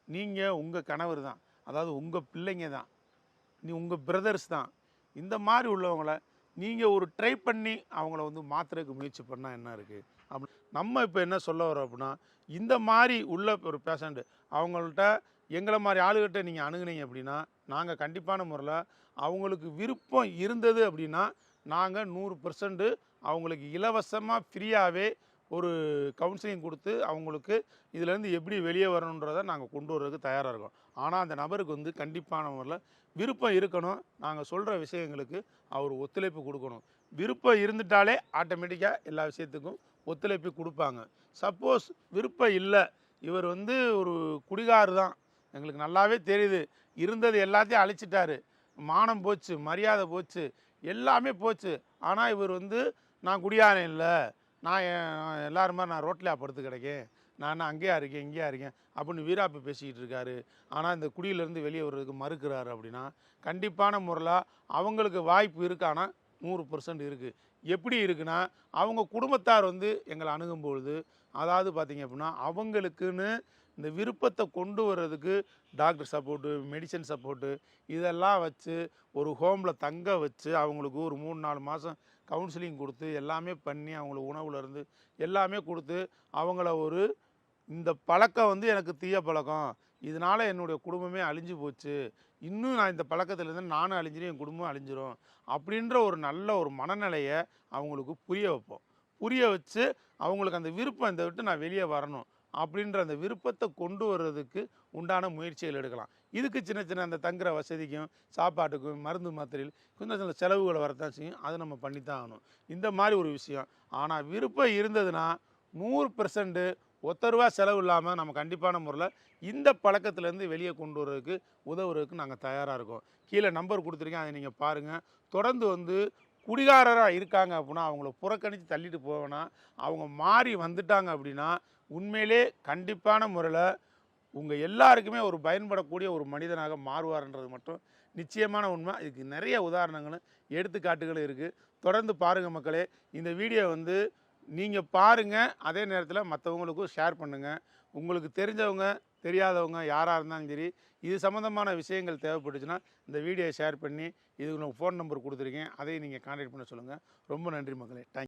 நீங்கள் உங்கள் கணவர் தான், அதாவது உங்கள் பிள்ளைங்க தான், உங்கள் பிரதர்ஸ் தான். இந்த மாதிரி உள்ளவங்கள நீங்கள் ஒரு ட்ரை பண்ணி அவங்கள வந்து மாற்றுறதுக்கு முயற்சி பண்ணால் என்ன இருக்குது அப்படி. நம்ம இப்போ என்ன சொல்ல வரோம் அப்படின்னா, இந்த மாதிரி உள்ள ஒரு பேஷண்ட் அவங்கள்ட்ட எங்களை மாதிரி ஆளுகிட்ட நீங்கள் அணுகுனீங்க அப்படின்னா, நாங்கள் கண்டிப்பான முறையில் அவங்களுக்கு விருப்பம் இருந்தது அப்படின்னா நாங்கள் 100% அவங்களுக்கு இலவசமாக ஃப்ரீயாகவே ஒரு கவுன்சிலிங் கொடுத்து அவங்களுக்கு இதிலேருந்து எப்படி வெளியே வரணுன்றதை நாங்கள் கொண்டு வர்றதுக்கு தயாராக இருக்கோம். ஆனால் அந்த நபருக்கு வந்து கண்டிப்பான முறையில் விருப்பம் இருக்கணும். நாங்கள் சொல்கிற விஷயங்களுக்கு அவர் ஒத்துழைப்பு கொடுக்கணும். விருப்பம் இருந்துட்டாலே ஆட்டோமேட்டிக்காக எல்லா விஷயத்துக்கும் ஒத்துழைப்பு கொடுப்பாங்க. சப்போஸ் விருப்பம் இல்லை, இவர் வந்து ஒரு குடிகாரு தான், எங்களுக்கு நல்லாவே தெரியுது, இருந்தது எல்லாத்தையும் அழிச்சிட்டாரு, மானம் போச்சு, மரியாதை போச்சு, எல்லாமே போச்சு, ஆனால் இவர் வந்து நான் குடியாரன் இல்லை, நான் எல்லாரும் மாதிரி நான் ரோட்லையா படுத்து கிடைக்கேன், நான் அங்கேயா இருக்கேன் இங்கேயா இருக்கேன் அப்படின்னு வீராப்பு பேசிக்கிட்டு இருக்காரு, ஆனால் இந்த குடியிலேருந்து வெளியே வர்றதுக்கு மறுக்கிறாரு அப்படின்னா கண்டிப்பான முறையில் அவங்களுக்கு வாய்ப்பு இருக்கானா 100% இருக்குது. எப்படி இருக்குன்னா, அவங்க குடும்பத்தார் வந்து எங்களை அணுகும்பொழுது, அதாவது பார்த்திங்க அப்படின்னா அவங்களுக்குன்னு இந்த விருப்பத்தை கொண்டு வர்றதுக்கு டாக்டர் சப்போர்ட்டு, மெடிசன் சப்போர்ட்டு இதெல்லாம் வச்சு ஒரு ஹோமில் தங்க வச்சு அவங்களுக்கு ஒரு 3-4 மாதம் கவுன்சிலிங் கொடுத்து எல்லாமே பண்ணி அவங்களுக்கு உணவுலேருந்து எல்லாமே கொடுத்து அவங்கள ஒரு இந்த பழக்கம் வந்து எனக்கு தீய பழக்கம், இதனால் என்னுடைய குடும்பமே அழிஞ்சு போச்சு, இன்னும் நான் இந்த பழக்கத்துலேருந்து நானும் அழிஞ்சிடும் என் குடும்பம் அழிஞ்சிரும் அப்படின்ற ஒரு நல்ல ஒரு மனநிலையை அவங்களுக்கு புரிய வைப்போம். புரிய வச்சு அவங்களுக்கு அந்த விருப்பம் இந்த விட்டு நான் வெளியே வரணும் அப்படின்ற அந்த விருப்பத்தை கொண்டு வர்றதுக்கு உண்டான முயற்சிகள் எடுக்கலாம். இதுக்கு சின்ன சின்ன அந்த தங்குற வசதிக்கும் சாப்பாட்டுக்கும் மருந்து மாத்திரையில் கொஞ்சம் சில செலவுகளை வரத்தான் செய்யும், அதை நம்ம பண்ணித்தான் ஆகணும். இந்த மாதிரி ஒரு விஷயம். ஆனால் விருப்பம் இருந்ததுன்னா 100% ₹1 செலவு இல்லாமல் நம்ம கண்டிப்பான முறையில் இந்த பழக்கத்துலேருந்து வெளியே கொண்டு வர்றதுக்கு உதவுறதுக்கு நாங்கள் தயாராக இருக்கோம். கீழே நம்பர் கொடுத்துருக்கேன், அதை நீங்கள் பாருங்கள். தொடர்ந்து வந்து குடிகாரராக இருக்காங்க அப்படின்னா அவங்கள புறக்கணித்து தள்ளிட்டு போவேன்னா அவங்க மாறி வந்துட்டாங்க அப்படின்னா உண்மையிலே கண்டிப்பான முறையில் உங்கள் எல்லாருக்குமே ஒரு பயன்படக்கூடிய ஒரு மனிதனாக மாறுவார்ன்றது மட்டும் நிச்சயமான உண்மை. இதுக்கு நிறைய உதாரணங்களும் எடுத்துக்காட்டுகளும் இருக்குது. தொடர்ந்து பாருங்கள் மக்களே. இந்த வீடியோ வந்து நீங்கள் பாருங்கள், அதே நேரத்தில் மற்றவங்களுக்கும் ஷேர் பண்ணுங்கள். உங்களுக்கு தெரிஞ்சவங்க தெரியாதவங்க யாராக இருந்தாலும் சரி, இது சம்மந்தமான விஷயங்கள் தேவைப்பட்டுச்சுன்னா இந்த வீடியோவை ஷேர் பண்ணி இதுக்கு ஃபோன் நம்பர் கொடுத்துருக்கேன், அதையும் நீங்கள் கான்டாக்ட் பண்ண சொல்லுங்கள். ரொம்ப நன்றி மக்களே. தேங்க்யூ.